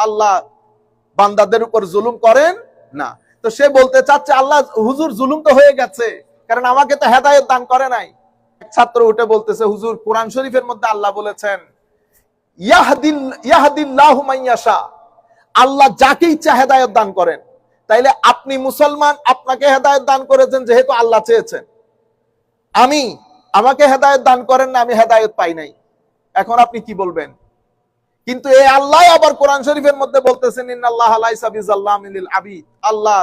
আল্লাহ বান্দাদের উপর জুলুম করেন না। তো সে বলতে চাচ্ছে আল্লাহ হুজুর জুলুম তো হয়ে গেছে, কারণ আমাকে তো হেদায়েত দান করে নাই। ছাত্র উঠে বলতেছে হুজুর কোরআন শরীফের মধ্যে আল্লাহ বলেছেন ইয়াহদিল্লাহু মাইয়াশা, আল্লাহ যাকে ইচ্ছা হেদায়েত দান করেন। তাইলে আপনি মুসলমান, আপনাকে হেদায়েত দান করেছেন যেহেতু আল্লাহ চেয়েছেন, আমাকে হেদায়েত দান করেন না, আমি হেদায়েত পাই নাই। এখন আপনি কি বলবেন? কিন্তু এই আল্লাহ আবার কোরআন শরীফের মধ্যে বলতেছেন ইন্নাল্লাহা লাইসা বিযাল্লামিন লিল আবিদ, আল্লাহ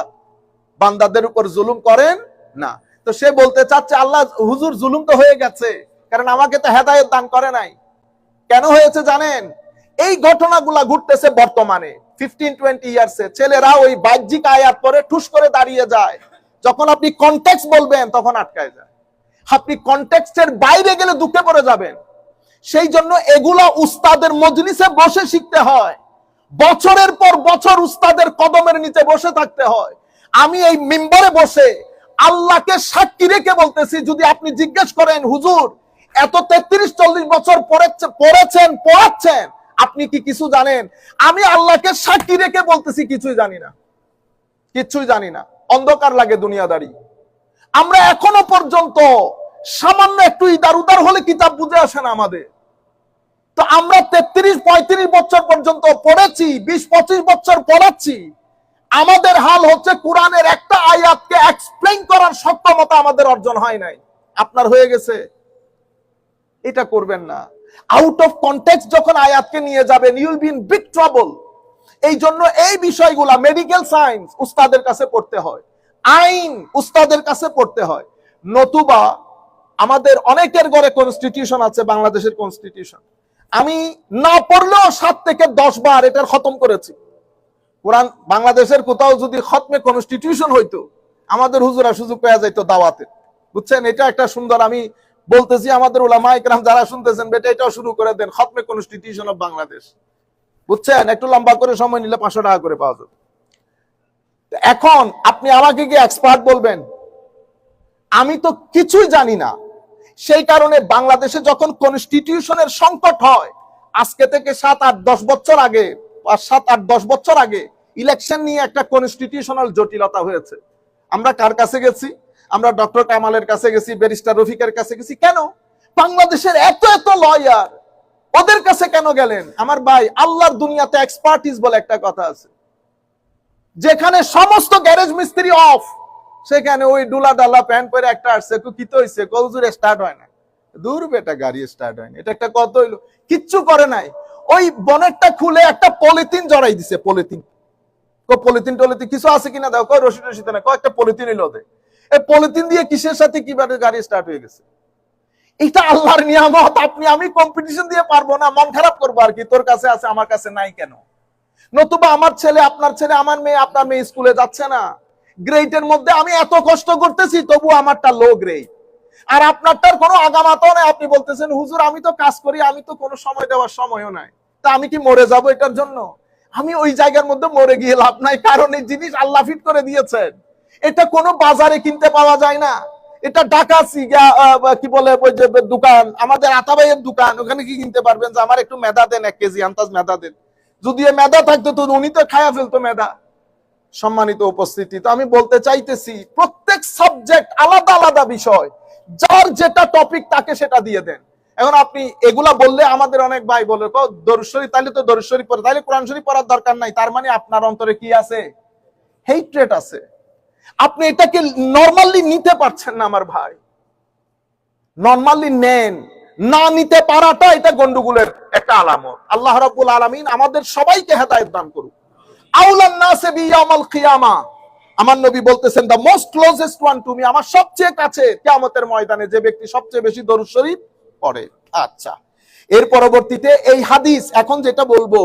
বান্দাদের উপর জুলুম করেন না। তো সে বলতে চাচ্ছে আল্লাহ হুজুর জুলুম তো হয়ে গেছে, কারণ আমাকে তো হেদায়েত দান করে নাই। কেন হয়েছে জানেন? এই ঘটনাগুলা ঘটতেছে বর্তমানে 15-20 ইয়ার্সে। ছেলেরা ওই বাহ্যিক আয়াত পরে ঠুস করে দাঁড়িয়ে যায়, যখন আপনি কনটেক্সট বলবেন তখন আটকায় যায়। আপনি কনটেক্সটের বাইরে গেলে দুঃখে পড়ে যাবেন। সেই জন্য এগুলা উস্তাদের মজলিসে বসে শিখতে হয়, বছরের পর বছর উস্তাদের কদমের নিচে বসে থাকতে হয়। আমি এই মিম্বরে বসে আল্লাহকে সাক্ষী রেখে বলতেছি, যদি আপনি জিজ্ঞেস করেন হুজুর এত 33-40 বছর পড়াচ্ছেন, আপনি কি কিছু জানেন? আমি আল্লাহকে সাক্ষী রেখে বলতেছি কিছুই জানি না, কিচ্ছুই জানি না। অন্ধকার লাগে দুনিয়াদারি। আমরা এখনো পর্যন্ত সামান্য একটু ইদার উদার হলে কিতাব বুঝে আসে না আমাদের। তো আমরা 33-35 বছর পর্যন্ত পড়েছি, 20-25 বছর পড়াচ্ছি। আমাদের হাল হচ্ছে কোরআনের একটা আয়াতকে এক্সপ্লেইন করার সক্ষমতা আমাদের অর্জন হয় নাই। আপনার হয়ে গেছে। এটা করবেন না। আউট অফ কনটেক্সট যখন আয়াতকে নিয়ে যাবেন, you will be in big trouble. এই জন্য এই বিষয়গুলা মেডিকেল সায়েন্স উস্তাদের কাছে পড়তে হয়, আইন উস্তাদের কাছে পড়তে হয়। নতুবা আমাদের অনেকের ঘরে কনস্টিটিউশন আছে, বাংলাদেশের কনস্টিটিউশন আমি না পড়লেও 7 থেকে 10 বার এটার খতম করেছি। কোরআন বাংলাদেশের কোথাও যদি খতমে কনস্টিটিউশন হইতো, আমাদের হুজুরা সুযোগ পেয়ে যাইতো দাওয়াতে। বুঝছেন? এটা একটা সুন্দর, আমি বলতেছি আমাদের উলামা ইকরাম যারা শুনতেছেন, বেটা এটাও শুরু করে দেন, খতমে কনস্টিটিউশন অফ বাংলাদেশ। বুঝছেন? একটু লম্বা করে সময় নিলে 500 টাকা করে পাওয়া যাবে। এখন আপনি আমাকে কি এক্সপার্ট বলবেন? আমি তো কিছুই জানি না। সেই কারণে বাংলাদেশে যখন কনস্টিটিউশনের সংকট হয়, আজকে থেকে 7-8-10 বছর আগে, 7-8-10 বছর আগে ইলেকশন নিয়ে একটা কনস্টিটিউশনাল জটিলতা হয়েছে। আমরা কার কাছে গেছি? আমরা ডক্টর কামালের কাছে গেছি, ব্যারিস্টার রফিকের কাছে গেছি। কেন? বাংলাদেশের এত এত লয়ার, ওদের কাছে কেন গেলেন? আমার ভাই, আল্লাহর দুনিয়াতে এক্সপার্টিস বলে একটা কথা আছে। যেখানে সমস্ত গ্যারেজ মিস্ত্রি অফ, সেখানে ওই ডুলা ডালা প্যান্ট পরে একটা আসছে, কি তো হইছে, কৌজুরে স্টার্ট হয় না। দূর বেটা, গাড়ি স্টার্ট হয় না। এটা একটা কত হইলো, কিচ্ছু করে নাই। ওই বনেটটা খুলে একটা পলিথিন জড়াই দিছে। পলিথিন টলিথিন কিছু আছে কিনা দেখো, কয় রশি টশিতে না, কয়েকটা পলিথিন এলো ওদের। এই পলিথিন দিয়ে কিসের সাথে কিভাবে গাড়ি স্টার্ট হয়ে গেছে? এটা আল্লাহর নিয়ামত। আমি কম্পিটিশন দিয়ে পারবো না, মন খারাপ করবো আর কি, তোর কাছে আছে আমার কাছে নাই কেন? নতুবা আমার ছেলে, আপনার ছেলে, আমার মেয়ে, আপনার মেয়ে স্কুলে যাচ্ছে না, গ্রেডের মধ্যে আমি এত কষ্ট করতেছি, তবু আমারটা লো গ্রেড, আর আপনারটার কোনো আগামাতাও নাই। আপনি বলতেছেন হুজুর আমি তো কাজ করি, আমি তো কোনো সময় দেওয়ার সময়ও নাই, তা আমি কি মরে যাব এটার জন্য? আমি ওই জায়গার মধ্যে মরে গিয়ে লাভ নাই, কারণ এই জিনিস আল্লাহ ফিট করে দিয়েছেন। এটা কোনো বাজারে কিনতে পাওয়া যায় না। এটা ঢাকা কি বলে ওই যে দোকান, আমাদের আতাবাইয়ের দোকান, ওখানে কি কিনতে পারবেন যে আমার একটু মেদা দেন, 1 কেজি আন্তাজ মেদা দেন। যদি মেদা থাকতো তো উনি তো খায়া ফেলতো মেদা। সম্মানিত উপস্থিতি, তো আমি বলতে চাইতেছি প্রত্যেক সাবজেক্ট আলাদা আলাদা বিষয়, যার যেটা টপিক তাকে সেটা দিয়ে দেন। এখন আপনি এগুলা বললে আমাদের অনেক ভাই বলে দরুদ শরীফ, তাহলে তো দরুদ শরীফ পড়ে, তাহলে কোরআন শরীফ পড়ার দরকার নাই। তার মানে আপনার অন্তরে কি আছে? হেট্রেট আছে। আপনি এটাকে নরমালি নিতে পারছেন না আমার ভাই। নরমালি নেন, না নিতে পারাটা এটা গন্ডগোলের একটা আলামত। আল্লাহ রাব্বুল আলামিন আমাদের সবাইকে হেদায়েত দান করুক। আউলান নাসে বিয়াউমুল কিয়ামা, আমার নবী বলতেছেন the most closest one to me, আমার সবচেয়ে কাছে কিয়ামতের ময়দানে যে ব্যক্তি সবচেয়ে বেশি দরুদ শরীফ পড়ে। আচ্ছা, এর পরবর্তীতে এই হাদিস এখন যেটা বলবো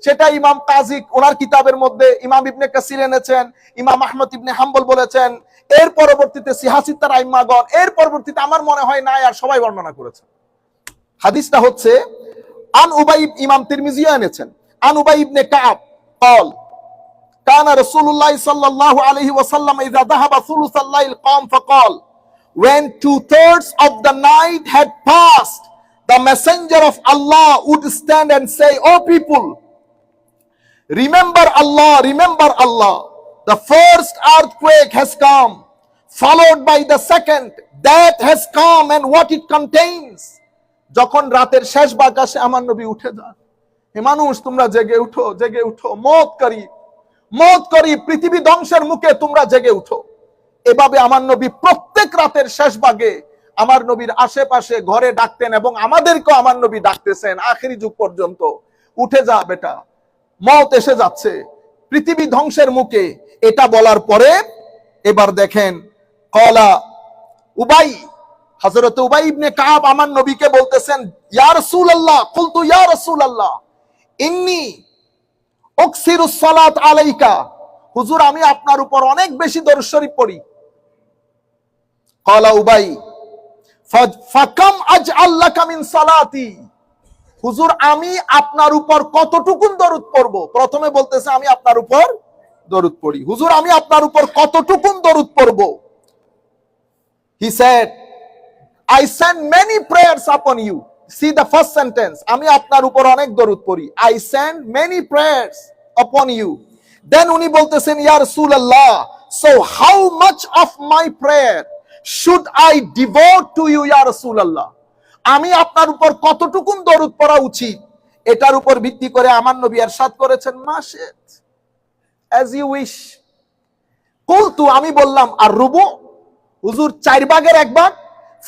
সেটা ইমাম কাজী ওনার কিতাবের মধ্যে, ইমাম ইবনে কাসির এনেছেন, ইমাম আহমদ ইবনে হাম্বল বলেছেন, এর পরবর্তীতে সিহাসিত্তার আইম্মাগণ, এর পরবর্তীতে আমার মনে হয় না আর সবাই বর্ণনা করেছেন। হাদিসটা হচ্ছে আন উবাই, ইমাম তিরমিজি এনেছেন, আন উবাই ইবনে কাব قال كان رسول الله صلى الله عليه وسلم إذا ذهب ثلث الليل قام فقال, when 2/3 of the night had passed, the messenger of Allah would stand and say, O people, Remember Allah, remember Allah. The first earthquake has come, followed by the second. That has come and what it contains. যখন রাতের শেষ ভাগ আসে আমার নবী উঠে যান। হে মানুষ, তোমরা জেগে উঠো, জেগে উঠো, মত করি পৃথিবী ধ্বংসের মুখে তোমরা জেগে উঠো। এভাবে আমার নবী প্রত্যেক রাতের শেষ ভাগে আমার নবীর আশেপাশে ঘরে ডাকতেন এবং আমাদেরকেও আমার নবী ডাকতেছেন আখেরি যুগ পর্যন্ত। উঠে যা বেটা, মত এসে যাচ্ছে, পৃথিবী ধ্বংসের মুখে। এটা বলার পরে এবার দেখেন, কলা উবাই, হযরত উবাই ইবনে কাব আমার নবীকে বলতেছেন, ইয়া রাসূলুল্লাহ, কুলতু ইয়া রাসূলুল্লাহ ইন্নী উকসিরুস সালাত আলাইকা, হুজুর আমি আপনার উপর অনেক বেশি দরুদ শরীফ পড়ি। কলা উবাই ফাকাম আজআল লাকা মিন সালাতি, হুজুর আমি আপনার উপর কতটুকু দরুদ পড়ব? প্রথমে বলতেছে আমি আপনার উপর দরুদ পড়ি। হুজুর আমি আপনার উপর কতটুকু দরুদ পড়ব? He said, I send many prayers upon you. See the first sentence, আমি আপনার উপর অনেক দরুদ পড়ি। I send many prayers upon you. Then উনি বলতেছেন, ইয়া রাসূলুল্লাহ, so how much of my prayer should I devote to you, ইয়া রাসূলুল্লাহ? আমি আপনার উপর কতটুকু দরুদ পড়া উচিত? এটার উপর ভিত্তি করে আমার নবী ইরশাদ করেছেন, মাশিত, as you wish. কুলতু, আমি বললাম, আর রুবু, হুজুর 4 ভাগের 1 ভাগ।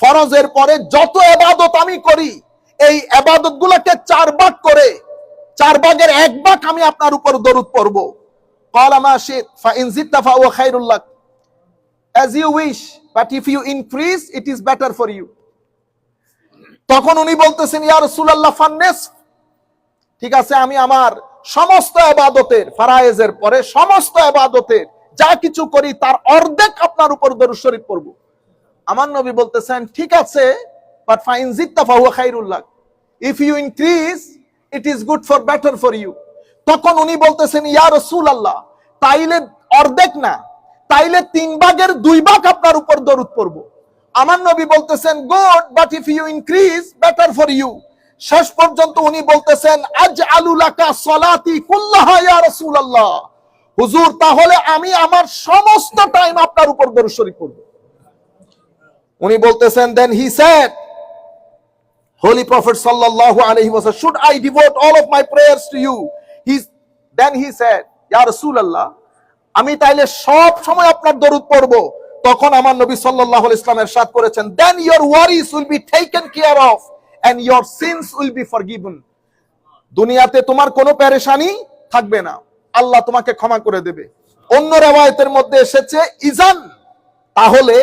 ফরজের পরে যত ইবাদত আমি করি এই ইবাদত গুলোকে 4 ভাগ করে 4 ভাগের 1 ভাগ আমি আপনার উপর দরুদ পড়ব। ক্বালা মা শিত ফা ইন জিদতা ফা হুয়া খায়রুল lakh, as you wish, but if you increase it is better for you. তখন উনি বলতেছেন, ইয়া রাসূলুল্লাহ ফান্নিস, ঠিক আছে আমি আমার সমস্ত ইবাদতের, ফারায়েজের পরে সমস্ত ইবাদতের যা কিছু করি তার অর্ধেক আপনার উপর দরুদ শরীফ পড়ব। আমার নবী বলতেছেন, ঠিক আছে, বাট ফাইন জিদতা ফা হুয়া খায়রুল লাক, if you increase it is good for better for you. তখন উনি বলতেছেন, ইয়া রাসূলুল্লাহ তাইলে অর্ধেক না, তাইলে 3 ভাগের 2 ভাগ আপনার উপর দরুদ পড়ব। আমার নবী বলতেছেন, good, but if you increase better for you. শেষ পর্যন্ত উনি বলতেছেন, আজআলু লাকা সালাতি কুল্লাহা ইয়া রাসূলুল্লাহ, হুজুর তাহলে আমি আমার সমস্ত টাইম আপনার উপর দরুদ শরীফ পড়ব। উনি বলতেছেন, then he said, Holy Prophet sallallahu alaihi wasallam, should I devote all of my prayers to you? Then he said, ya Rasulullah, আমি তাইলে সব সময় আপনার দরুদ পড়ব। তখন আমার নবী সাল্লাল্লাহু আলাইহি ওয়াসাল্লাম ইরশাদ করেছেন, then your worries will be taken care of and your sins will be forgiven. দুনিয়াতে তোমার কোনো পেরেশানি থাকবে না, আল্লাহ তোমাকে ক্ষমা করে দেবে। অন্য riwayat-এর মধ্যে এসেছে, ইজান, তাহলে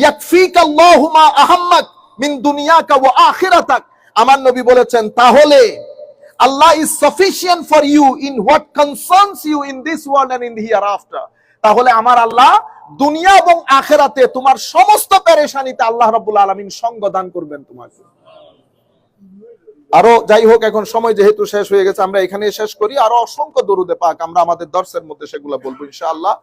ইয়াকফিকাল্লাহু মা আহাম্মাক মিন দুনিয়াকা ওয়া আখিরাতাক, আমার নবী বলেছেন তাহলে Allah is sufficient for you in what concerns you in this world and in the hereafter. তাহলে আমার আল্লাহ দুনিয়া এবং আখিরাতে তোমার সমস্ত পেরেশানিতে আল্লাহ রাব্বুল আলামিন সঙ্গ দান করবেন তোমাকে। আরো যাই হোক, এখন সময় যেহেতু শেষ হয়ে গেছে আমরা এখানে শেষ করি। আরো অসংখ্য দরুদে পাক আমরা আমাদের দর্সের মধ্যে সেগুলো বলবো ইনশাআল্লাহ।